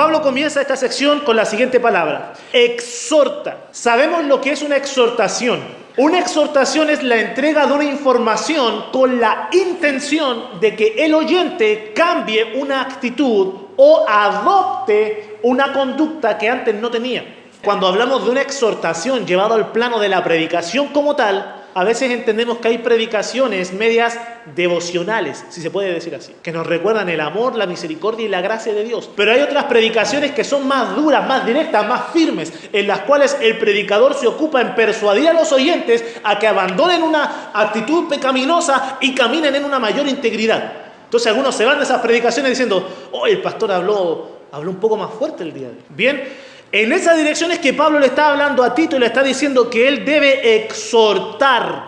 Pablo comienza esta sección con la siguiente palabra: exhorta. Sabemos lo que es una exhortación. Una exhortación es la entrega de una información con la intención de que el oyente cambie una actitud o adopte una conducta que antes no tenía. Cuando hablamos de una exhortación llevado al plano de la predicación como tal, a veces entendemos que hay predicaciones medias devocionales, si se puede decir así, que nos recuerdan el amor, la misericordia y la gracia de Dios. Pero hay otras predicaciones que son más duras, más directas, más firmes, en las cuales el predicador se ocupa en persuadir a los oyentes a que abandonen una actitud pecaminosa y caminen en una mayor integridad. Entonces algunos se van de esas predicaciones diciendo: oh, el pastor habló un poco más fuerte el día de hoy. Bien. En esa dirección es que Pablo le está hablando a Tito y le está diciendo que él debe exhortar.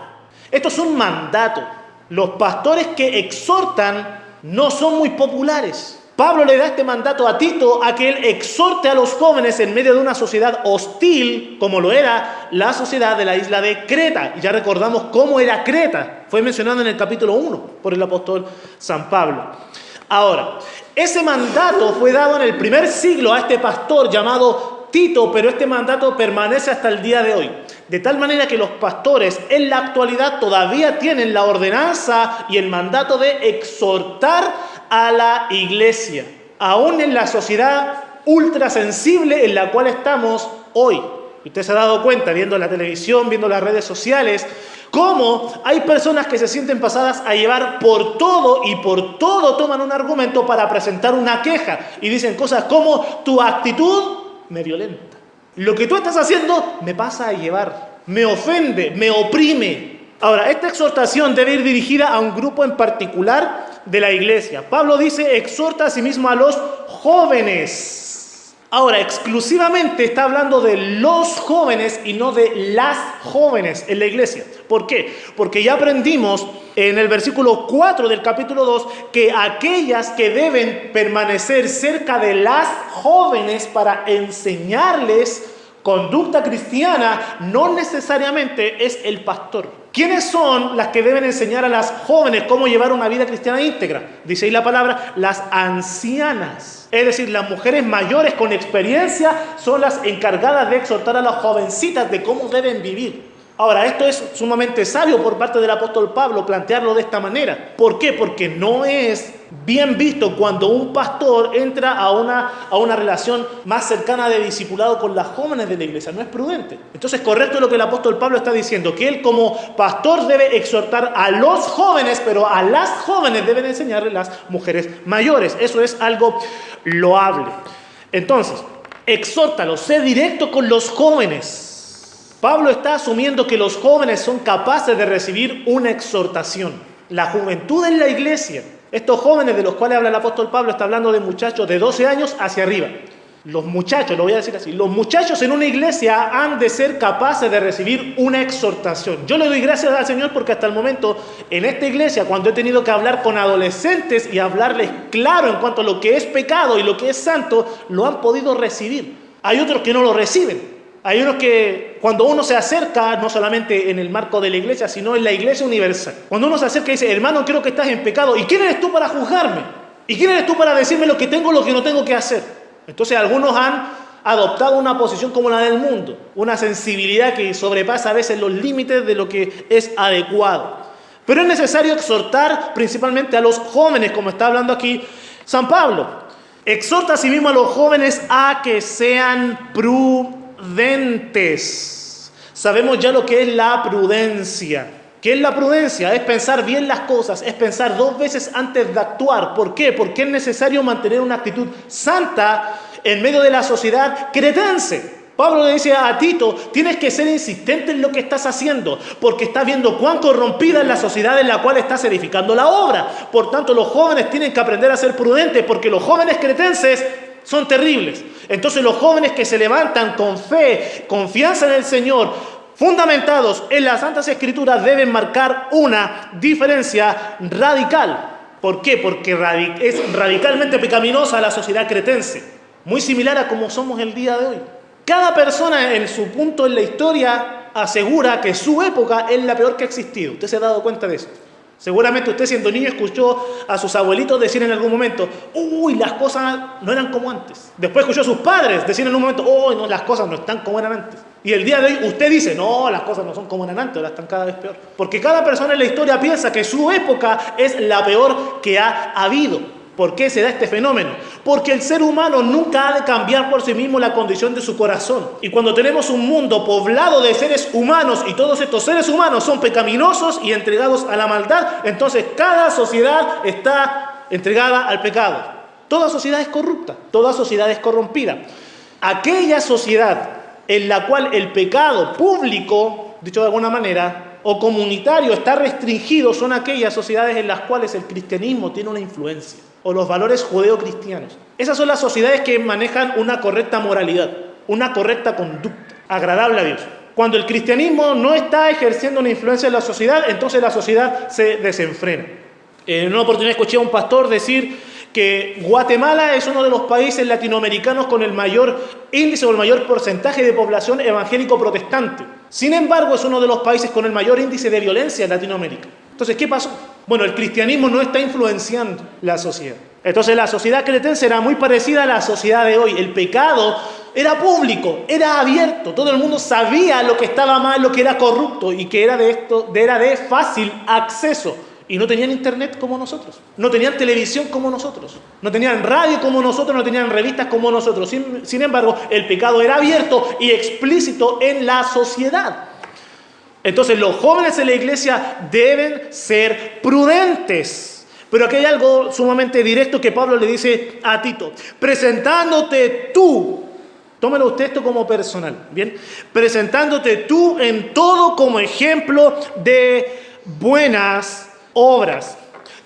Esto es un mandato. Los pastores que exhortan no son muy populares. Pablo le da este mandato a Tito a que él exhorte a los jóvenes en medio de una sociedad hostil, como lo era la sociedad de la isla de Creta. Y ya recordamos cómo era Creta. Fue mencionado en el capítulo 1 por el apóstol San Pablo. Ahora, ese mandato fue dado en el primer siglo a este pastor llamado Tito, pero este mandato permanece hasta el día de hoy. De tal manera que los pastores en la actualidad todavía tienen la ordenanza y el mandato de exhortar a la iglesia, aún en la sociedad ultrasensible en la cual estamos hoy. Usted se ha dado cuenta, viendo la televisión, viendo las redes sociales, cómo hay personas que se sienten pasadas a llevar por todo y por todo toman un argumento para presentar una queja y dicen cosas como: tu actitud me violenta, lo que tú estás haciendo me pasa a llevar, me ofende, me oprime. Ahora, esta exhortación debe ir dirigida a un grupo en particular de la iglesia. Pablo dice: exhorta a sí mismo a los jóvenes. Ahora, exclusivamente está hablando de los jóvenes y no de las jóvenes en la iglesia. ¿Por qué? Porque ya aprendimos en el versículo 4 del capítulo 2 que aquellas que deben permanecer cerca de las jóvenes para enseñarles conducta cristiana no necesariamente es el pastor. ¿Quiénes son las que deben enseñar a las jóvenes cómo llevar una vida cristiana íntegra? Dice ahí la palabra: las ancianas. Es decir, las mujeres mayores con experiencia son las encargadas de exhortar a las jovencitas de cómo deben vivir. Ahora, esto es sumamente sabio por parte del apóstol Pablo plantearlo de esta manera. ¿Por qué? Porque no es bien visto cuando un pastor entra a una relación más cercana de discipulado con las jóvenes de la iglesia. No es prudente. Entonces, correcto es lo que el apóstol Pablo está diciendo, que él como pastor debe exhortar a los jóvenes, pero a las jóvenes deben enseñarle las mujeres mayores. Eso es algo loable. Entonces, exhórtalos, sé directo con los jóvenes. Pablo está asumiendo que los jóvenes son capaces de recibir una exhortación. La juventud en la iglesia, estos jóvenes de los cuales habla el apóstol Pablo, está hablando de muchachos de 12 años hacia arriba. Los muchachos, lo voy a decir así, los muchachos en una iglesia han de ser capaces de recibir una exhortación. Yo le doy gracias al Señor porque hasta el momento en esta iglesia, cuando he tenido que hablar con adolescentes y hablarles claro en cuanto a lo que es pecado y lo que es santo, lo han podido recibir. Hay otros que no lo reciben. Hay unos que cuando uno se acerca, no solamente en el marco de la iglesia, sino en la iglesia universal. Cuando uno se acerca y dice: hermano, creo que estás en pecado. ¿Y quién eres tú para juzgarme? ¿Y quién eres tú para decirme lo que tengo o lo que no tengo que hacer? Entonces algunos han adoptado una posición como la del mundo. Una sensibilidad que sobrepasa a veces los límites de lo que es adecuado. Pero es necesario exhortar principalmente a los jóvenes, como está hablando aquí San Pablo. Exhorta a sí mismo a los jóvenes a que sean prudentes. Sabemos ya lo que es la prudencia. ¿Qué es la prudencia? Es pensar bien las cosas, es pensar 2 veces antes de actuar. ¿Por qué? Porque es necesario mantener una actitud santa en medio de la sociedad cretense. Pablo le dice a Tito: tienes que ser insistente en lo que estás haciendo, porque estás viendo cuán corrompida es la sociedad en la cual estás edificando la obra. Por tanto, los jóvenes tienen que aprender a ser prudentes, porque los jóvenes cretenses son terribles. Entonces los jóvenes que se levantan con fe, confianza en el Señor, fundamentados en las Santas Escrituras, deben marcar una diferencia radical. ¿Por qué? Porque es radicalmente pecaminosa la sociedad cretense, muy similar a como somos el día de hoy. Cada persona en su punto en la historia asegura que su época es la peor que ha existido. ¿Usted se ha dado cuenta de eso? Seguramente usted siendo niño escuchó a sus abuelitos decir en algún momento, uy, las cosas no eran como antes. Después escuchó a sus padres decir en un momento, uy, no, las cosas no están como eran antes. Y el día de hoy usted dice, no, las cosas no son como eran antes, ahora están cada vez peor. Porque cada persona en la historia piensa que su época es la peor que ha habido. ¿Por qué se da este fenómeno? Porque el ser humano nunca ha de cambiar por sí mismo la condición de su corazón. Y cuando tenemos un mundo poblado de seres humanos y todos estos seres humanos son pecaminosos y entregados a la maldad, entonces cada sociedad está entregada al pecado. Toda sociedad es corrupta, toda sociedad es corrompida. Aquella sociedad en la cual el pecado público, dicho de alguna manera, o comunitario está restringido, son aquellas sociedades en las cuales el cristianismo tiene una influencia, o los valores judeo-cristianos. Esas son las sociedades que manejan una correcta moralidad, una correcta conducta, agradable a Dios. Cuando el cristianismo no está ejerciendo una influencia en la sociedad, entonces la sociedad se desenfrena. En una oportunidad escuché a un pastor decir que Guatemala es uno de los países latinoamericanos con el mayor índice o el mayor porcentaje de población evangélico protestante. Sin embargo, es uno de los países con el mayor índice de violencia en Latinoamérica. Entonces, ¿qué pasó? Bueno, el cristianismo no está influenciando la sociedad. Entonces, la sociedad cretense era muy parecida a la sociedad de hoy. El pecado era público, era abierto. Todo el mundo sabía lo que estaba mal, lo que era corrupto y que era de fácil acceso. Y no tenían internet como nosotros, no tenían televisión como nosotros, no tenían radio como nosotros, no tenían revistas como nosotros. Sin embargo, el pecado era abierto y explícito en la sociedad. Entonces, los jóvenes en la iglesia deben ser prudentes. Pero aquí hay algo sumamente directo que Pablo le dice a Tito: presentándote tú, tómelo usted esto como personal, ¿bien? Presentándote tú en todo como ejemplo de buenas obras.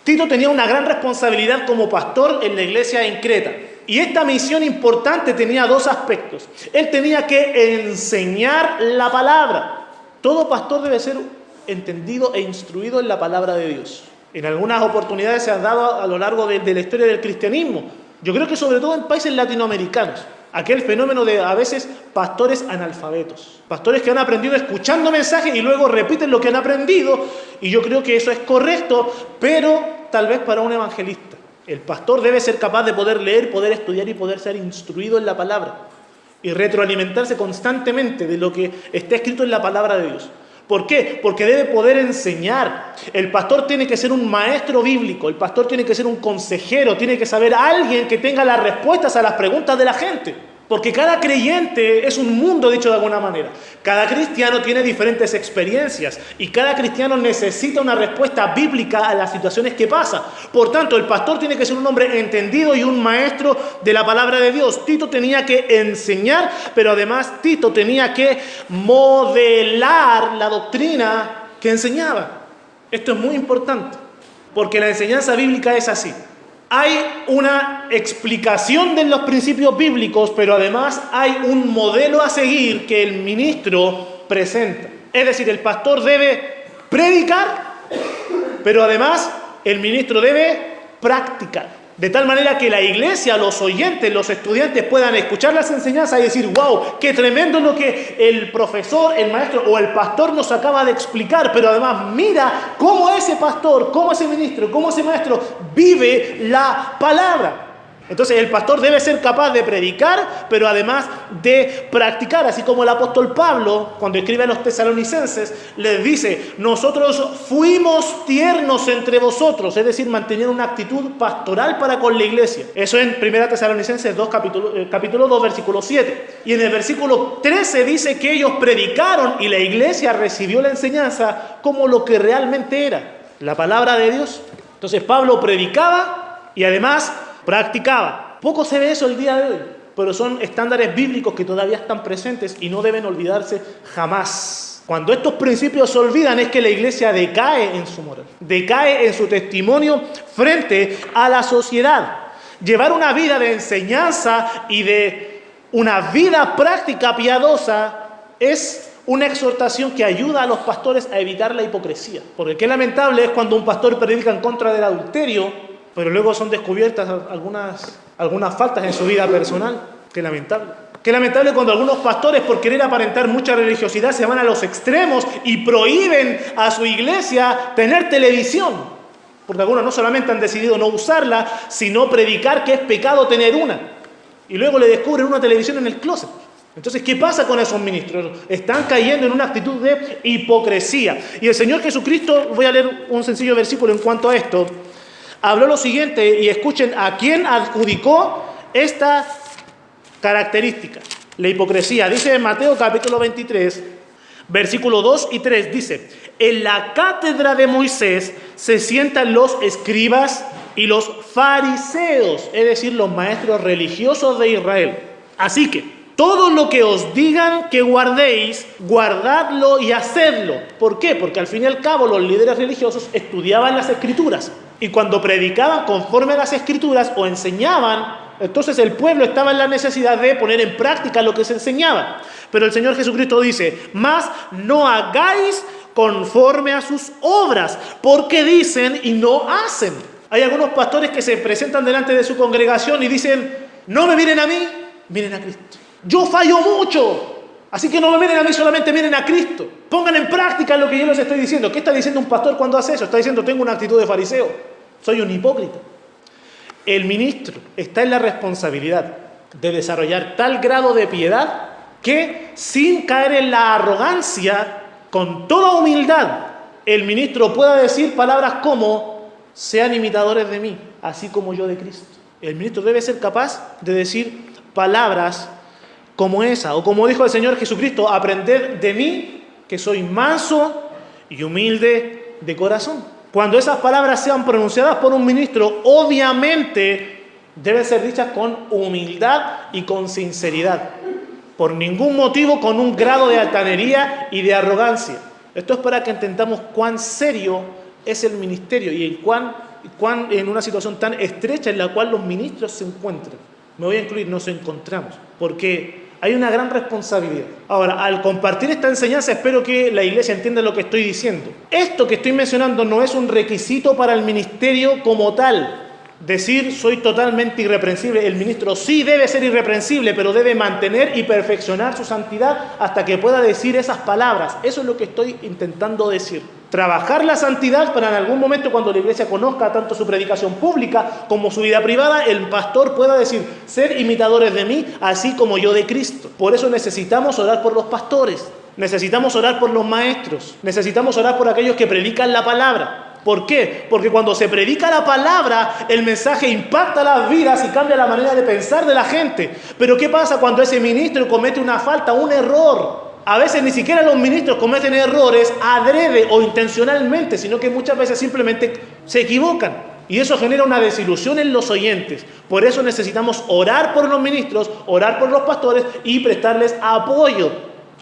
Tito tenía una gran responsabilidad como pastor en la iglesia en Creta. Y esta misión importante tenía dos aspectos. Él tenía que enseñar la palabra. Todo pastor debe ser entendido e instruido en la palabra de Dios. En algunas oportunidades se han dado a lo largo de la historia del cristianismo. Yo creo que sobre todo en países latinoamericanos. Aquel fenómeno de a veces pastores analfabetos. Pastores que han aprendido escuchando mensajes y luego repiten lo que han aprendido. Y yo creo que eso es correcto, pero tal vez para un evangelista. El pastor debe ser capaz de poder leer, poder estudiar y poder ser instruido en la palabra. Y retroalimentarse constantemente de lo que está escrito en la palabra de Dios. ¿Por qué? Porque debe poder enseñar. El pastor tiene que ser un maestro bíblico, el pastor tiene que ser un consejero, tiene que saber alguien que tenga las respuestas a las preguntas de la gente. Porque cada creyente es un mundo, dicho de alguna manera. Cada cristiano tiene diferentes experiencias y cada cristiano necesita una respuesta bíblica a las situaciones que pasa. Por tanto, el pastor tiene que ser un hombre entendido y un maestro de la palabra de Dios. Tito tenía que enseñar, pero además Tito tenía que modelar la doctrina que enseñaba. Esto es muy importante, porque la enseñanza bíblica es así. Hay una explicación de los principios bíblicos, pero además hay un modelo a seguir que el ministro presenta. Es decir, el pastor debe predicar, pero además el ministro debe practicar. De tal manera que la iglesia, los oyentes, los estudiantes puedan escuchar las enseñanzas y decir: wow, qué tremendo lo que el profesor, el maestro o el pastor nos acaba de explicar. Pero además mira cómo ese pastor, cómo ese ministro, cómo ese maestro vive la palabra. Entonces el pastor debe ser capaz de predicar, pero además de practicar. Así como el apóstol Pablo, cuando escribe a los tesalonicenses, les dice: nosotros fuimos tiernos entre vosotros. Es decir, mantenían una actitud pastoral para con la iglesia. Eso en 1 Tesalonicenses 2, capítulo 2, versículo 7. Y en el versículo 13 dice que ellos predicaron y la iglesia recibió la enseñanza como lo que realmente era, la palabra de Dios. Entonces Pablo predicaba y además practicaba. Poco se ve eso el día de hoy, pero son estándares bíblicos que todavía están presentes y no deben olvidarse jamás. Cuando estos principios se olvidan es que la iglesia decae en su moral, decae en su testimonio frente a la sociedad. Llevar una vida de enseñanza y de una vida práctica piadosa es una exhortación que ayuda a los pastores a evitar la hipocresía. Porque qué lamentable es cuando un pastor predica en contra del adulterio, pero luego son descubiertas algunas faltas en su vida personal. Qué lamentable. Qué lamentable cuando algunos pastores, por querer aparentar mucha religiosidad, se van a los extremos y prohíben a su iglesia tener televisión. Porque algunos no solamente han decidido no usarla, sino predicar que es pecado tener una. Y luego le descubren una televisión en el closet. Entonces, ¿qué pasa con esos ministros? Están cayendo en una actitud de hipocresía. Y el Señor Jesucristo, voy a leer un sencillo versículo en cuanto a esto, habló lo siguiente, y escuchen a quién adjudicó esta característica, la hipocresía. Dice en Mateo capítulo 23, versículo 2 y 3, dice: en la cátedra de Moisés se sientan los escribas y los fariseos, es decir, los maestros religiosos de Israel. Así que todo lo que os digan que guardéis, guardadlo y hacedlo. ¿Por qué? Porque al fin y al cabo los líderes religiosos estudiaban las Escrituras. Y cuando predicaban conforme a las Escrituras o enseñaban, entonces el pueblo estaba en la necesidad de poner en práctica lo que se enseñaba. Pero el Señor Jesucristo dice: mas no hagáis conforme a sus obras, porque dicen y no hacen. Hay algunos pastores que se presentan delante de su congregación y dicen: no me miren a mí, miren a Cristo. Yo fallo mucho, así que no me miren a mí, solamente miren a Cristo. Pongan en práctica lo que yo les estoy diciendo. ¿Qué está diciendo un pastor cuando hace eso? Está diciendo: tengo una actitud de fariseo, soy un hipócrita. El ministro está en la responsabilidad de desarrollar tal grado de piedad que, sin caer en la arrogancia, con toda humildad, el ministro pueda decir palabras como: sean imitadores de mí, así como yo de Cristo. El ministro debe ser capaz de decir palabras como esa, o como dijo el Señor Jesucristo: aprended de mí, que soy manso y humilde de corazón. Cuando esas palabras sean pronunciadas por un ministro, obviamente deben ser dichas con humildad y con sinceridad. Por ningún motivo con un grado de altanería y de arrogancia. Esto es para que entendamos cuán serio es el ministerio y cuán en una situación tan estrecha en la cual los ministros se encuentran. Me voy a incluir, nos encontramos, porque hay una gran responsabilidad. Ahora, al compartir esta enseñanza, espero que la iglesia entienda lo que estoy diciendo. Esto que estoy mencionando no es un requisito para el ministerio como tal. Decir soy totalmente irreprensible. El ministro sí debe ser irreprensible, pero debe mantener y perfeccionar su santidad hasta que pueda decir esas palabras. Eso es lo que estoy intentando decir. Trabajar la santidad para en algún momento, cuando la iglesia conozca tanto su predicación pública como su vida privada, el pastor pueda decir: ser imitadores de mí, así como yo de Cristo. Por eso necesitamos orar por los pastores, necesitamos orar por los maestros, necesitamos orar por aquellos que predican la palabra. ¿Por qué? Porque cuando se predica la palabra, el mensaje impacta las vidas y cambia la manera de pensar de la gente. Pero ¿qué pasa cuando ese ministro comete una falta, un error? A veces ni siquiera los ministros cometen errores adrede o intencionalmente, sino que muchas veces simplemente se equivocan. Y eso genera una desilusión en los oyentes. Por eso necesitamos orar por los ministros, orar por los pastores y prestarles apoyo,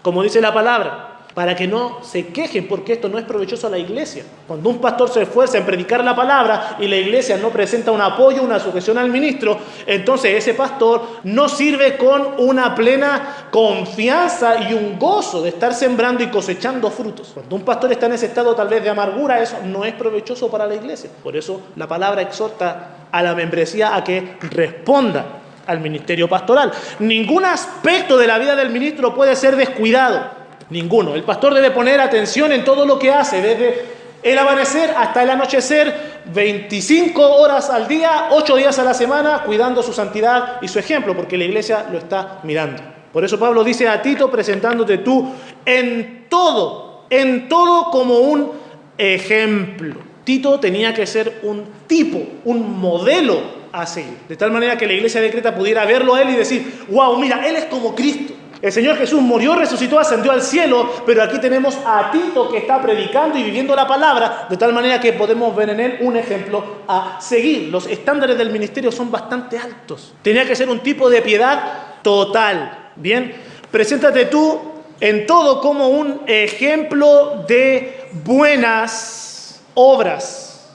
como dice la palabra, para que no se quejen, porque esto no es provechoso a la iglesia. Cuando un pastor se esfuerza en predicar la palabra y la iglesia no presenta un apoyo, una sujeción al ministro, entonces ese pastor no sirve con una plena confianza y un gozo de estar sembrando y cosechando frutos. Cuando un pastor está en ese estado tal vez de amargura, eso no es provechoso para la iglesia. Por eso la palabra exhorta a la membresía a que responda al ministerio pastoral. Ningún aspecto de la vida del ministro puede ser descuidado. Ninguno. El pastor debe poner atención en todo lo que hace, desde el amanecer hasta el anochecer, 25 horas al día, 8 días a la semana, cuidando su santidad y su ejemplo, porque la iglesia lo está mirando. Por eso Pablo dice a Tito, presentándote tú en todo como un ejemplo. Tito tenía que ser un tipo, un modelo a seguir, de tal manera que la iglesia de Creta pudiera verlo a él y decir: wow, mira, él es como Cristo. El Señor Jesús murió, resucitó, ascendió al cielo, pero aquí tenemos a Tito que está predicando y viviendo la palabra, de tal manera que podemos ver en él un ejemplo a seguir. Los estándares del ministerio son bastante altos. Tenía que ser un tipo de piedad total. Bien, preséntate tú en todo como un ejemplo de buenas obras.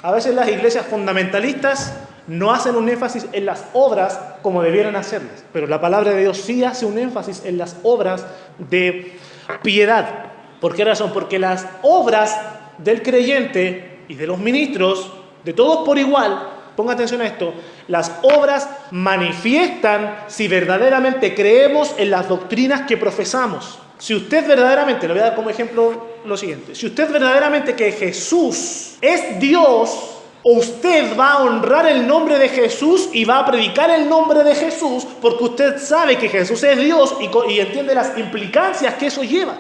A veces las iglesias fundamentalistas no hacen un énfasis en las obras como debieran hacerlas, pero la palabra de Dios sí hace un énfasis en las obras de piedad. ¿Por qué razón? Porque las obras del creyente y de los ministros, de todos por igual, Ponga atención a esto. Las obras manifiestan si verdaderamente creemos en las doctrinas que profesamos. Si usted verdaderamente, le voy a dar como ejemplo lo siguiente. Si usted verdaderamente que Jesús es Dios, usted va a honrar el nombre de Jesús y va a predicar el nombre de Jesús porque usted sabe que Jesús es Dios y entiende las implicancias que eso lleva.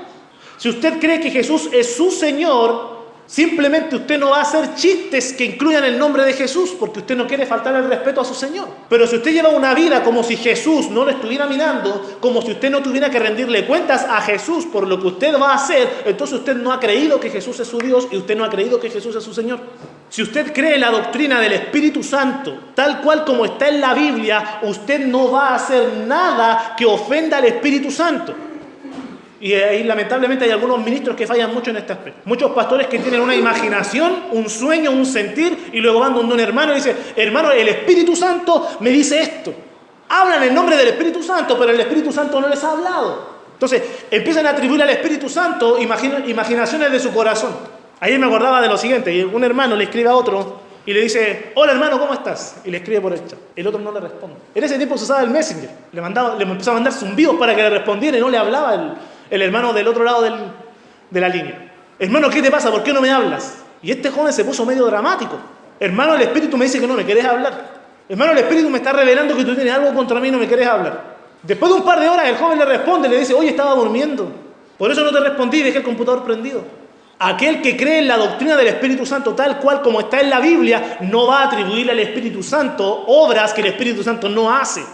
Si usted cree que Jesús es su Señor, simplemente usted no va a hacer chistes que incluyan el nombre de Jesús porque usted no quiere faltar el respeto a su Señor. Pero si usted lleva una vida como si Jesús no lo estuviera mirando, como si usted no tuviera que rendirle cuentas a Jesús por lo que usted va a hacer, entonces usted no ha creído que Jesús es su Dios y usted no ha creído que Jesús es su Señor. Si usted cree en la doctrina del Espíritu Santo, tal cual como está en la Biblia, usted no va a hacer nada que ofenda al Espíritu Santo. Y ahí lamentablemente hay algunos ministros que fallan mucho en este aspecto. Muchos pastores que tienen una imaginación, un sueño, un sentir, y luego van donde un hermano y dice: hermano, el Espíritu Santo me dice esto. Hablan en nombre del Espíritu Santo, pero el Espíritu Santo no les ha hablado. Entonces empiezan a atribuir al Espíritu Santo imaginaciones de su corazón. Ayer me acordaba de lo siguiente, y un hermano le escribe a otro y le dice: hola hermano, ¿cómo estás? Y le escribe por el chat. El otro no le responde. En ese tiempo se usaba el Messenger. Le empezaba a mandar zumbidos para que le respondiera y no le hablaba el hermano del otro lado de la línea. Hermano, ¿qué te pasa? ¿Por qué no me hablas? Y este joven se puso medio dramático. Hermano, el Espíritu me dice que no me querés hablar. Hermano, el Espíritu me está revelando que tú tienes algo contra mí y no me querés hablar. Después de un par de horas el joven le responde y le dice: oye, estaba durmiendo. Por eso no te respondí y dejé el computador prendido. Aquel que cree en la doctrina del Espíritu Santo tal cual como está en la Biblia no va a atribuirle al Espíritu Santo obras que el Espíritu Santo no hace.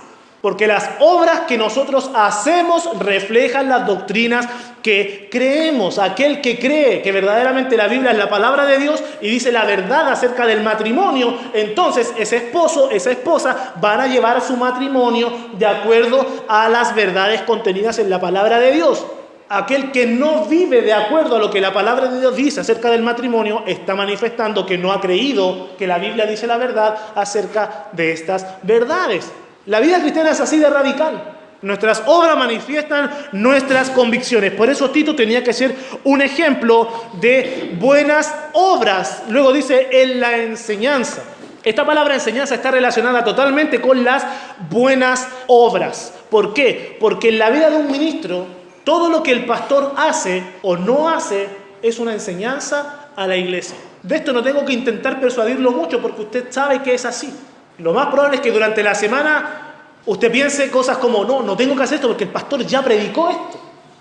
Porque las obras que nosotros hacemos reflejan las doctrinas que creemos. Aquel que cree que verdaderamente la Biblia es la palabra de Dios y dice la verdad acerca del matrimonio, entonces ese esposo, esa esposa van a llevar su matrimonio de acuerdo a las verdades contenidas en la palabra de Dios. Aquel que no vive de acuerdo a lo que la palabra de Dios dice acerca del matrimonio está manifestando que no ha creído que la Biblia dice la verdad acerca de estas verdades. La vida cristiana es así de radical. Nuestras obras manifiestan nuestras convicciones. Por eso Tito tenía que ser un ejemplo de buenas obras. Luego dice, en la enseñanza. Esta palabra enseñanza está relacionada totalmente con las buenas obras. ¿Por qué? Porque en la vida de un ministro, todo lo que el pastor hace o no hace es una enseñanza a la iglesia. De esto no tengo que intentar persuadirlo mucho porque usted sabe que es así. Lo más probable es que durante la semana usted piense cosas como: no tengo que hacer esto porque el pastor ya predicó esto.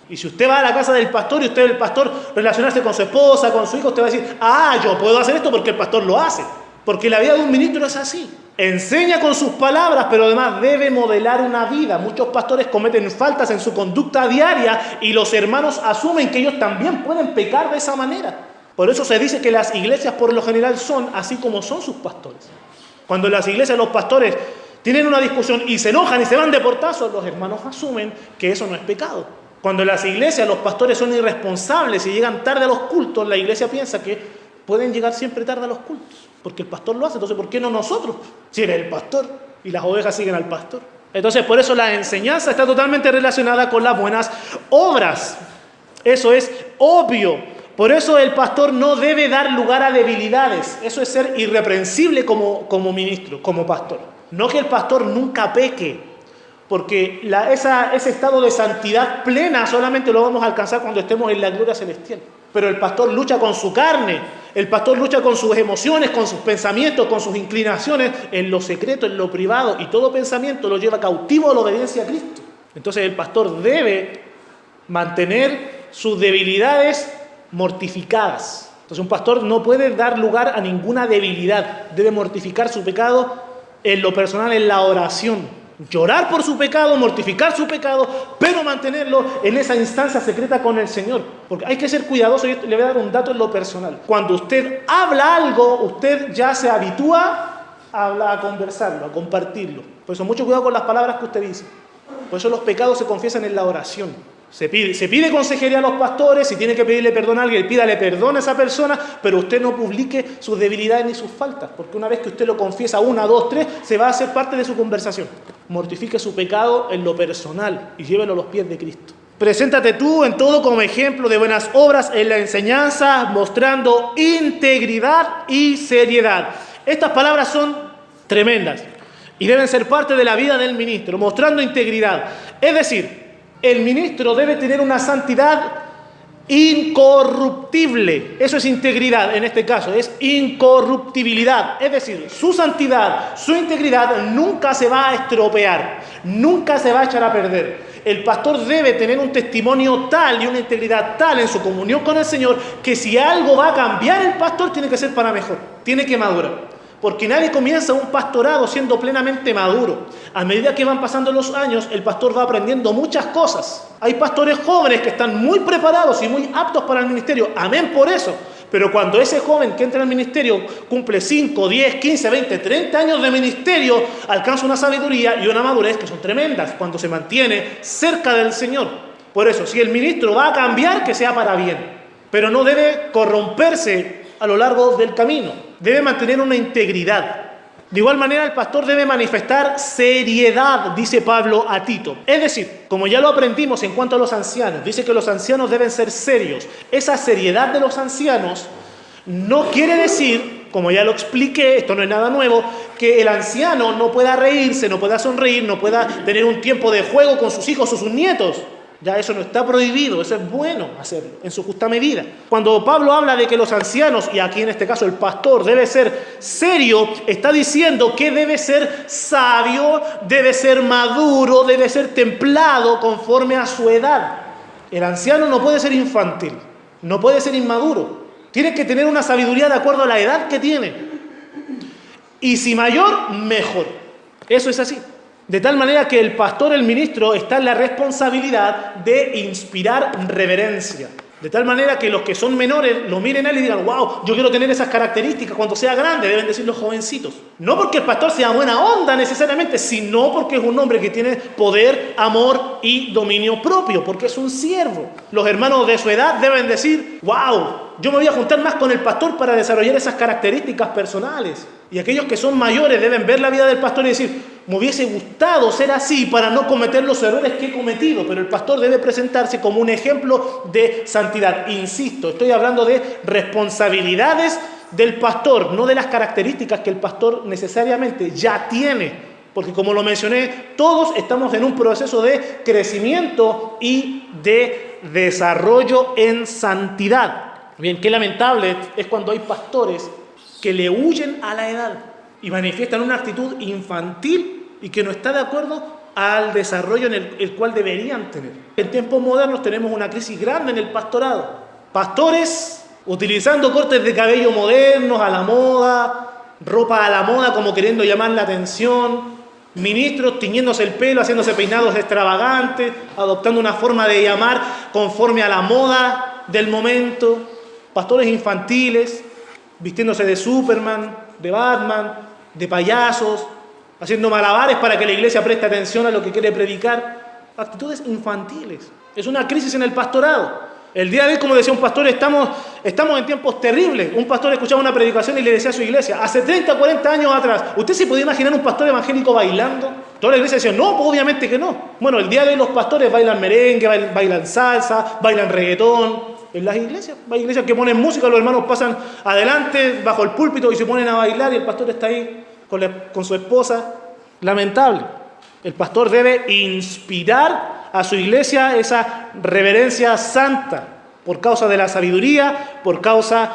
Y si usted va a la casa del pastor y usted ve el pastor relacionarse con su esposa, con su hijo, usted va a decir: yo puedo hacer esto porque el pastor lo hace. Porque la vida de un ministro es así. Enseña con sus palabras, pero además debe modelar una vida. Muchos pastores cometen faltas en su conducta diaria y los hermanos asumen que ellos también pueden pecar de esa manera. Por eso se dice que las iglesias por lo general son así como son sus pastores. Cuando en las iglesias los pastores tienen una discusión y se enojan y se van de portazos, los hermanos asumen que eso no es pecado. Cuando en las iglesias los pastores son irresponsables y llegan tarde a los cultos, la iglesia piensa que pueden llegar siempre tarde a los cultos, porque el pastor lo hace. Entonces, ¿por qué no nosotros? Si eres el pastor y las ovejas siguen al pastor. Entonces, por eso la enseñanza está totalmente relacionada con las buenas obras. Eso es obvio. Por eso el pastor no debe dar lugar a debilidades. Eso es ser irreprensible como ministro, como pastor. No que el pastor nunca peque, porque ese estado de santidad plena solamente lo vamos a alcanzar cuando estemos en la gloria celestial. Pero el pastor lucha con su carne, el pastor lucha con sus emociones, con sus pensamientos, con sus inclinaciones, en lo secreto, en lo privado, y todo pensamiento lo lleva cautivo a la obediencia a Cristo. Entonces el pastor debe mantener sus debilidades mortificadas. Entonces un pastor no puede dar lugar a ninguna debilidad. Debe mortificar su pecado en lo personal, en la oración. Llorar por su pecado, mortificar su pecado, pero mantenerlo en esa instancia secreta con el Señor. Porque hay que ser cuidadoso. Yo le voy a dar un dato en lo personal. Cuando usted habla algo, usted ya se habitúa a conversarlo, a compartirlo. Por eso mucho cuidado con las palabras que usted dice. Por eso los pecados se confiesan en la oración. Se pide consejería a los pastores. Si tiene que pedirle perdón a alguien, pídale perdón a esa persona, pero usted no publique sus debilidades ni sus faltas, porque una vez que usted lo confiesa 1, 2, 3, se va a hacer parte de su conversación. Mortifique su pecado en lo personal y llévelo a los pies de Cristo. Preséntate tú en todo como ejemplo de buenas obras en la enseñanza, mostrando integridad y seriedad. Estas palabras son tremendas. Y deben ser parte de la vida del ministro, mostrando integridad. Es decir, el ministro debe tener una santidad incorruptible. Eso es integridad en este caso, es incorruptibilidad. Es decir, su santidad, su integridad nunca se va a estropear, nunca se va a echar a perder. El pastor debe tener un testimonio tal y una integridad tal en su comunión con el Señor que si algo va a cambiar el pastor tiene que ser para mejor, tiene que madurar. Porque nadie comienza un pastorado siendo plenamente maduro. A medida que van pasando los años, el pastor va aprendiendo muchas cosas. Hay pastores jóvenes que están muy preparados y muy aptos para el ministerio. Amén por eso. Pero cuando ese joven que entra al ministerio cumple 5, 10, 15, 20, 30 años de ministerio, alcanza una sabiduría y una madurez que son tremendas cuando se mantiene cerca del Señor. Por eso, si el ministro va a cambiar, que sea para bien. Pero no debe corromperse a lo largo del camino. Debe mantener una integridad. De igual manera, el pastor debe manifestar seriedad, dice Pablo a Tito. Es decir, como ya lo aprendimos en cuanto a los ancianos, dice que los ancianos deben ser serios. Esa seriedad de los ancianos no quiere decir, como ya lo expliqué, esto no es nada nuevo, que el anciano no pueda reírse, no pueda sonreír, no pueda tener un tiempo de juego con sus hijos o sus nietos. Ya eso no está prohibido, eso es bueno hacerlo, en su justa medida. Cuando Pablo habla de que los ancianos, y aquí en este caso el pastor, debe ser serio, está diciendo que debe ser sabio, debe ser maduro, debe ser templado conforme a su edad. El anciano no puede ser infantil, no puede ser inmaduro. Tiene que tener una sabiduría de acuerdo a la edad que tiene. Y si mayor, mejor. Eso es así. De tal manera que el pastor, el ministro, está en la responsabilidad de inspirar reverencia. De tal manera que los que son menores lo miren a él y digan, wow, yo quiero tener esas características cuando sea grande, deben decir los jovencitos. No porque el pastor sea buena onda necesariamente, sino porque es un hombre que tiene poder, amor y dominio propio, porque es un siervo. Los hermanos de su edad deben decir, wow, yo me voy a juntar más con el pastor para desarrollar esas características personales. Y aquellos que son mayores deben ver la vida del pastor y decir, me hubiese gustado ser así para no cometer los errores que he cometido, pero el pastor debe presentarse como un ejemplo de santidad. Insisto, estoy hablando de responsabilidades del pastor, no de las características que el pastor necesariamente ya tiene, porque como lo mencioné, todos estamos en un proceso de crecimiento y de desarrollo en santidad. Bien, qué lamentable es cuando hay pastores que le huyen a la edad y manifiestan una actitud infantil y que no está de acuerdo al desarrollo en el cual deberían tener. En tiempos modernos tenemos una crisis grande en el pastorado. Pastores utilizando cortes de cabello modernos, a la moda, ropa a la moda como queriendo llamar la atención, ministros tiñéndose el pelo, haciéndose peinados extravagantes, adoptando una forma de llamar conforme a la moda del momento, pastores infantiles, vistiéndose de Superman, de Batman, de payasos, haciendo malabares para que la iglesia preste atención a lo que quiere predicar. Actitudes infantiles. Es una crisis en el pastorado. El día de hoy, como decía un pastor, estamos en tiempos terribles. Un pastor escuchaba una predicación y le decía a su iglesia, hace 30, 40 años atrás, ¿usted se podía imaginar un pastor evangélico bailando? Toda la iglesia decía, no, pues obviamente que no. Bueno, el día de hoy los pastores bailan merengue, bailan salsa, bailan reggaetón. En las iglesias, hay iglesias que ponen música, los hermanos pasan adelante bajo el púlpito y se ponen a bailar y el pastor está ahí con su esposa. Lamentable. El pastor debe inspirar a su iglesia esa reverencia santa por causa de la sabiduría, por causa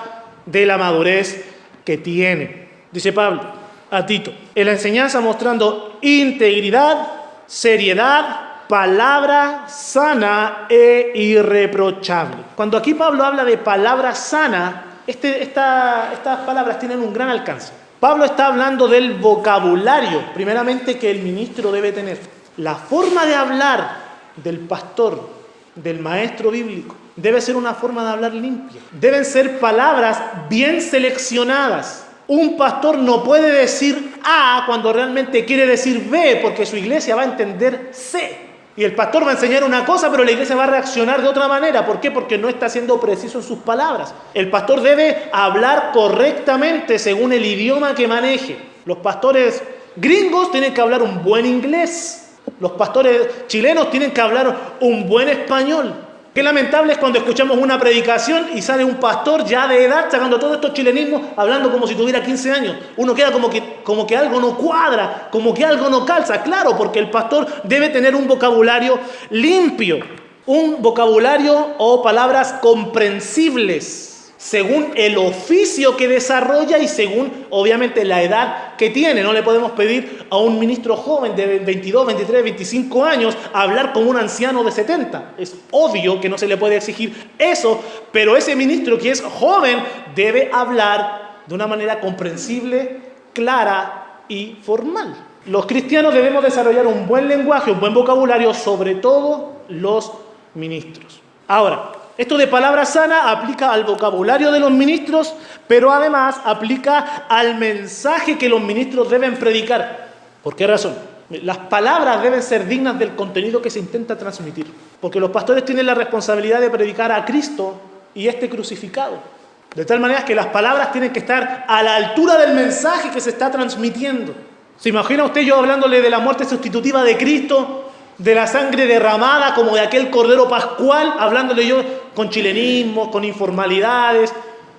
de la madurez que tiene. Dice Pablo a Tito, en la enseñanza mostrando integridad, seriedad, palabra sana e irreprochable. Cuando aquí Pablo habla de palabra sana, estas palabras tienen un gran alcance. Pablo está hablando del vocabulario, primeramente, que el ministro debe tener. La forma de hablar del pastor, del maestro bíblico, debe ser una forma de hablar limpia. Deben ser palabras bien seleccionadas. Un pastor no puede decir A cuando realmente quiere decir B, porque su iglesia va a entender C. Y el pastor va a enseñar una cosa, pero la iglesia va a reaccionar de otra manera. ¿Por qué? Porque no está siendo preciso en sus palabras. El pastor debe hablar correctamente según el idioma que maneje. Los pastores gringos tienen que hablar un buen inglés. Los pastores chilenos tienen que hablar un buen español. Qué lamentable es cuando escuchamos una predicación y sale un pastor ya de edad sacando todos estos chilenismos, hablando como si tuviera 15 años. Uno queda como que algo no cuadra, como que algo no calza. Claro, porque el pastor debe tener un vocabulario limpio, un vocabulario o palabras comprensibles, según el oficio que desarrolla y según, obviamente, la edad que tiene. No le podemos pedir a un ministro joven de 22, 23, 25 años hablar como un anciano de 70. Es obvio que no se le puede exigir eso, pero ese ministro que es joven debe hablar de una manera comprensible, clara y formal. Los cristianos debemos desarrollar un buen lenguaje, un buen vocabulario, sobre todo los ministros. Ahora, esto de palabra sana aplica al vocabulario de los ministros, pero además aplica al mensaje que los ministros deben predicar. ¿Por qué razón? Las palabras deben ser dignas del contenido que se intenta transmitir, porque los pastores tienen la responsabilidad de predicar a Cristo y este crucificado. De tal manera que las palabras tienen que estar a la altura del mensaje que se está transmitiendo. ¿Se imagina usted yo hablándole de la muerte sustitutiva de Cristo, de la sangre derramada como de aquel cordero pascual, hablándole yo con chilenismos, con informalidades,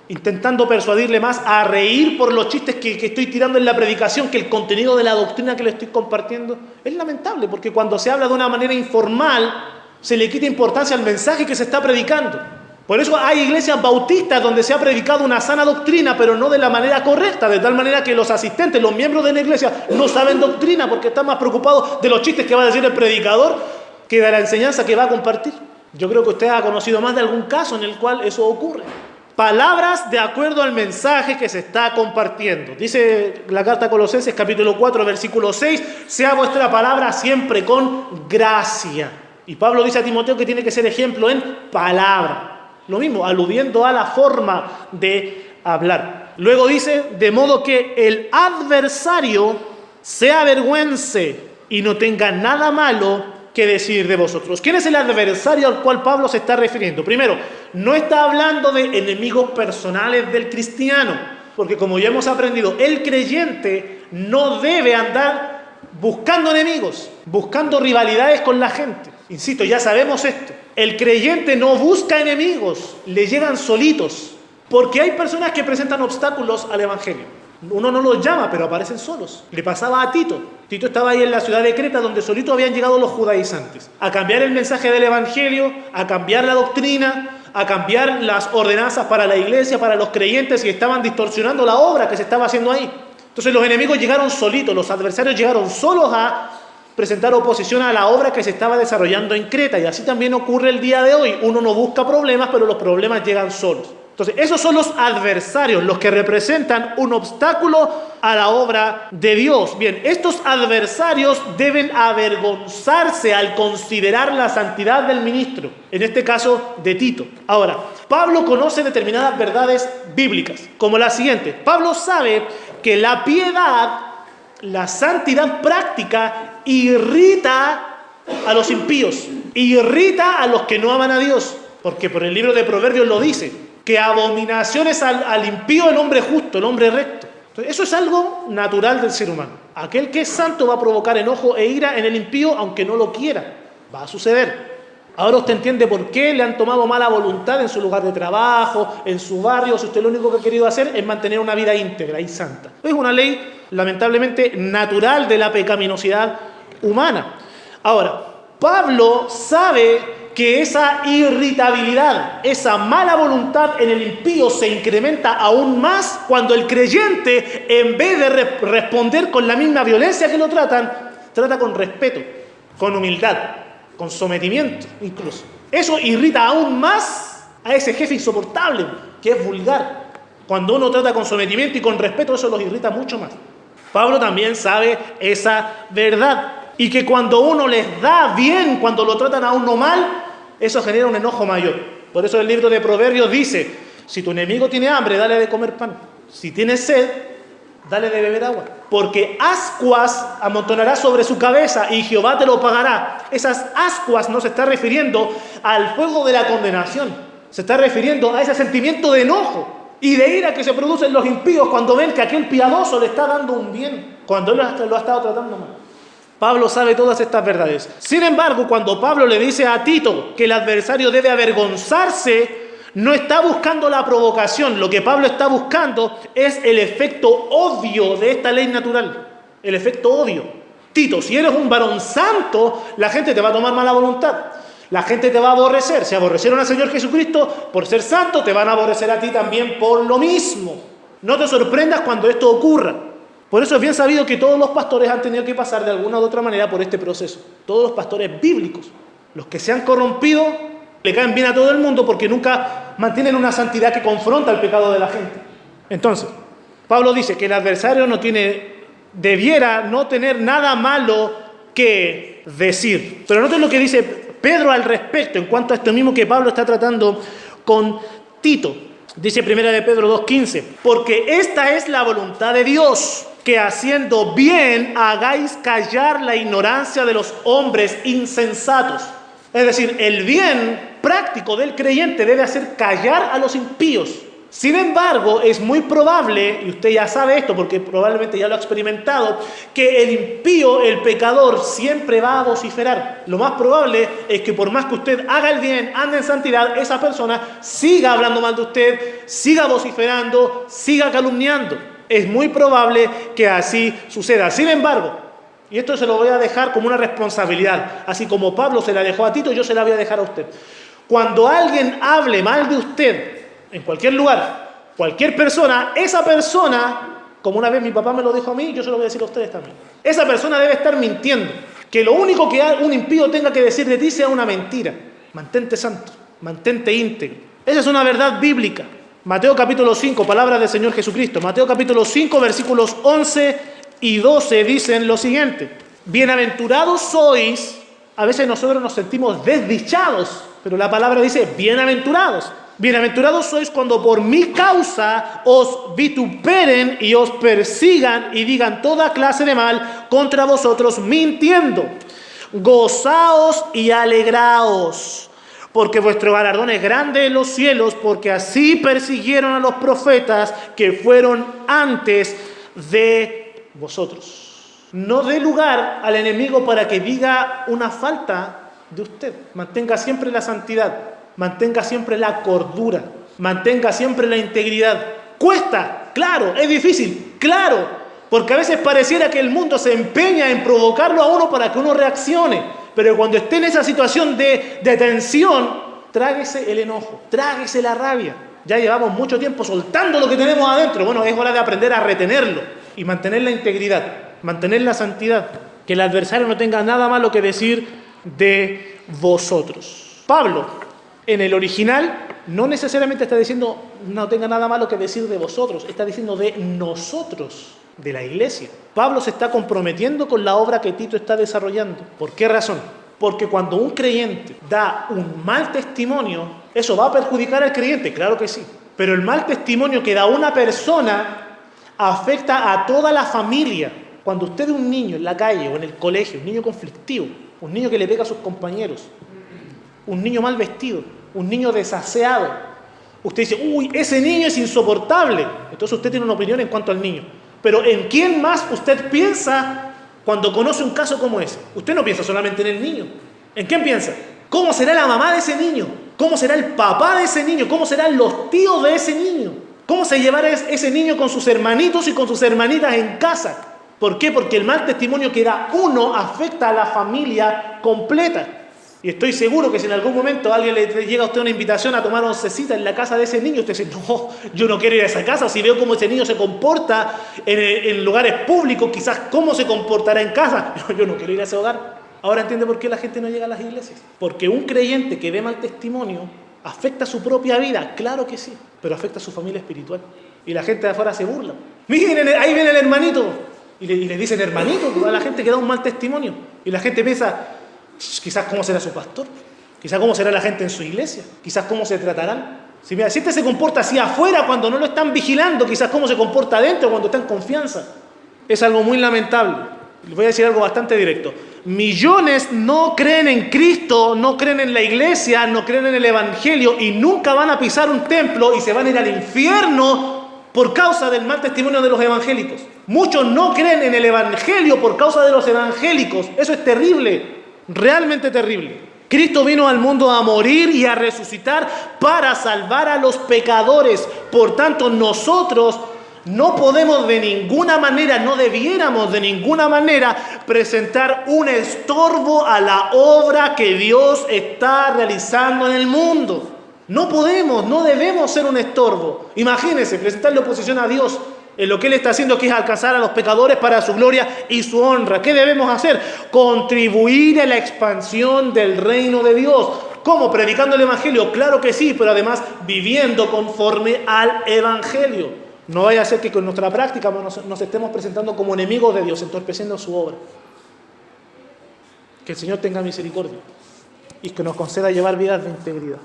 intentando persuadirle más a reír por los chistes que estoy tirando en la predicación que el contenido de la doctrina que le estoy compartiendo? Es lamentable, porque cuando se habla de una manera informal, se le quita importancia al mensaje que se está predicando. Por eso hay iglesias bautistas donde se ha predicado una sana doctrina, pero no de la manera correcta, de tal manera que los asistentes, los miembros de la iglesia, no saben doctrina porque están más preocupados de los chistes que va a decir el predicador que de la enseñanza que va a compartir. Yo creo que usted ha conocido más de algún caso en el cual eso ocurre. Palabras de acuerdo al mensaje que se está compartiendo. Dice la carta a Colosenses, capítulo 4, versículo 6, sea vuestra palabra siempre con gracia. Y Pablo dice a Timoteo que tiene que ser ejemplo en palabra. Lo mismo, aludiendo a la forma de hablar. Luego dice, de modo que el adversario se avergüence y no tenga nada malo que decir de vosotros. ¿Quién es el adversario al cual Pablo se está refiriendo? Primero, no está hablando de enemigos personales del cristiano, porque como ya hemos aprendido, el creyente no debe andar buscando enemigos, buscando rivalidades con la gente. Insisto, ya sabemos esto. El creyente no busca enemigos, le llegan solitos. Porque hay personas que presentan obstáculos al evangelio. Uno no los llama, pero aparecen solos. Le pasaba a Tito. Tito estaba ahí en la ciudad de Creta, donde solito habían llegado los judaizantes. A cambiar el mensaje del evangelio, a cambiar la doctrina, a cambiar las ordenanzas para la iglesia, para los creyentes, y estaban distorsionando la obra que se estaba haciendo ahí. Entonces los enemigos llegaron solitos, los adversarios llegaron solos a presentar oposición a la obra que se estaba desarrollando en Creta, y así también ocurre el día de hoy. Uno no busca problemas, pero los problemas llegan solos. Entonces, esos son los adversarios, los que representan un obstáculo a la obra de Dios. Bien, estos adversarios deben avergonzarse al considerar la santidad del ministro, en este caso de Tito. Ahora, Pablo conoce determinadas verdades bíblicas, como la siguiente. Pablo sabe que la piedad, la santidad práctica, irrita a los impíos, irrita a los que no aman a Dios, porque por el libro de Proverbios lo dice, que abominación es al impío el hombre justo, el hombre recto. Entonces, eso es algo natural del ser humano. Aquel que es santo va a provocar enojo e ira en el impío, aunque no lo quiera. Va a suceder. Ahora usted entiende por qué le han tomado mala voluntad en su lugar de trabajo, en su barrio, si usted lo único que ha querido hacer es mantener una vida íntegra y santa. Es una ley, lamentablemente, natural de la pecaminosidad humana. Ahora, Pablo sabe que esa irritabilidad, esa mala voluntad en el impío se incrementa aún más cuando el creyente, en vez de responder con la misma violencia que lo trata con respeto, con humildad, con sometimiento incluso. Eso irrita aún más a ese jefe insoportable, que es vulgar. Cuando uno trata con sometimiento y con respeto, eso los irrita mucho más. Pablo también sabe esa verdad. Y que cuando uno les da bien, cuando lo tratan a uno mal, eso genera un enojo mayor. Por eso el libro de Proverbios dice, si tu enemigo tiene hambre, dale de comer pan. Si tiene sed, dale de beber agua. Porque ascuas amontonará sobre su cabeza y Jehová te lo pagará. Esas ascuas no se está refiriendo al fuego de la condenación. Se está refiriendo a ese sentimiento de enojo y de ira que se produce en los impíos cuando ven que aquel piadoso le está dando un bien, cuando él lo ha estado tratando mal. Pablo sabe todas estas verdades. Sin embargo, cuando Pablo le dice a Tito que el adversario debe avergonzarse, no está buscando la provocación. Lo que Pablo está buscando es el efecto obvio de esta ley natural. El efecto obvio. Tito, si eres un varón santo, la gente te va a tomar mala voluntad. La gente te va a aborrecer. Si aborrecieron al Señor Jesucristo por ser santo, te van a aborrecer a ti también por lo mismo. No te sorprendas cuando esto ocurra. Por eso es bien sabido que todos los pastores han tenido que pasar de alguna u otra manera por este proceso. Todos los pastores bíblicos. Los que se han corrompido le caen bien a todo el mundo porque nunca mantienen una santidad que confronta el pecado de la gente. Entonces, Pablo dice que el adversario debiera no tener nada malo que decir. Pero noten lo que dice Pedro al respecto en cuanto a esto mismo que Pablo está tratando con Tito. Dice 1 de Pedro 2:15, porque esta es la voluntad de Dios, que haciendo bien hagáis callar la ignorancia de los hombres insensatos. Es decir, el bien práctico del creyente debe hacer callar a los impíos. Sin embargo, es muy probable, y usted ya sabe esto porque probablemente ya lo ha experimentado, que el impío, el pecador, siempre va a vociferar. Lo más probable es que por más que usted haga el bien, ande en santidad, esa persona siga hablando mal de usted, siga vociferando, siga calumniando. Es muy probable que así suceda. Sin embargo, y esto se lo voy a dejar como una responsabilidad, así como Pablo se la dejó a Tito, yo se la voy a dejar a usted. Cuando alguien hable mal de usted, en cualquier lugar, cualquier persona, esa persona, como una vez mi papá me lo dijo a mí, yo se lo voy a decir a ustedes también. Esa persona debe estar mintiendo. Que lo único que un impío tenga que decir de ti sea una mentira. Mantente santo, mantente íntegro. Esa es una verdad bíblica. Mateo capítulo 5, palabras del Señor Jesucristo. Mateo capítulo 5, versículos 11 y 12 dicen lo siguiente. Bienaventurados sois, a veces nosotros nos sentimos desdichados, pero la palabra dice bienaventurados. Bienaventurados sois cuando por mi causa os vituperen y os persigan y digan toda clase de mal contra vosotros mintiendo. Gozaos y alegraos, porque vuestro galardón es grande en los cielos, porque así persiguieron a los profetas que fueron antes de vosotros. No dé lugar al enemigo para que diga una falta de usted. Mantenga siempre la santidad. Mantenga siempre la cordura, mantenga siempre la integridad. Cuesta, claro, es difícil, claro, porque a veces pareciera que el mundo se empeña en provocarlo a uno para que uno reaccione, pero cuando esté en esa situación de tensión, tráguese el enojo, tráguese la rabia. Ya llevamos mucho tiempo soltando lo que tenemos adentro. Bueno, es hora de aprender a retenerlo y mantener la integridad, mantener la santidad, que el adversario no tenga nada malo que decir de vosotros. Pablo, en el original, no necesariamente está diciendo no tenga nada malo que decir de vosotros, está diciendo de nosotros, de la iglesia. Pablo se está comprometiendo con la obra que Tito está desarrollando. ¿Por qué razón? Porque cuando un creyente da un mal testimonio, eso va a perjudicar al creyente, claro que sí. Pero el mal testimonio que da una persona afecta a toda la familia. Cuando usted ve un niño en la calle o en el colegio, un niño conflictivo, un niño que le pega a sus compañeros, un niño mal vestido, un niño desaseado, usted dice, uy, ese niño es insoportable. Entonces usted tiene una opinión en cuanto al niño. Pero ¿en quién más usted piensa cuando conoce un caso como ese? Usted no piensa solamente en el niño. ¿En quién piensa? ¿Cómo será la mamá de ese niño? ¿Cómo será el papá de ese niño? ¿Cómo serán los tíos de ese niño? ¿Cómo se llevará ese niño con sus hermanitos y con sus hermanitas en casa? ¿Por qué? Porque el mal testimonio que da uno afecta a la familia completa. Y estoy seguro que si en algún momento a alguien le llega a usted una invitación a tomar oncecita en la casa de ese niño, usted dice, no, yo no quiero ir a esa casa. Si veo cómo ese niño se comporta en lugares públicos, quizás cómo se comportará en casa. Yo no quiero ir a ese hogar. Ahora entiende por qué la gente no llega a las iglesias. Porque un creyente que ve mal testimonio afecta su propia vida, claro que sí, pero afecta a su familia espiritual. Y la gente de afuera se burla. Miren, ahí viene el hermanito. Y le dicen hermanito a la gente que da un mal testimonio. Y la gente piensa, quizás cómo será su pastor, quizás cómo será la gente en su iglesia, quizás cómo se tratarán. Si este se comporta así afuera cuando no lo están vigilando, quizás cómo se comporta adentro cuando está en confianza. Es algo muy lamentable. Les voy a decir algo bastante directo. Millones no creen en Cristo, no creen en la iglesia, no creen en el evangelio y nunca van a pisar un templo y se van a ir al infierno por causa del mal testimonio de los evangélicos. Muchos no creen en el evangelio por causa de los evangélicos. Eso es terrible, realmente terrible. Cristo vino al mundo a morir y a resucitar para salvar a los pecadores. Por tanto, nosotros no podemos de ninguna manera, no debiéramos de ninguna manera presentar un estorbo a la obra que Dios está realizando en el mundo. No podemos, no debemos ser un estorbo. Imagínense, presentarle oposición a Dios en lo que Él está haciendo, que es alcanzar a los pecadores para su gloria y su honra. ¿Qué debemos hacer? Contribuir a la expansión del reino de Dios. ¿Cómo? ¿Predicando el evangelio? Claro que sí, pero además viviendo conforme al evangelio. No vaya a ser que con nuestra práctica nos estemos presentando como enemigos de Dios, entorpeciendo su obra. Que el Señor tenga misericordia y que nos conceda llevar vidas de integridad.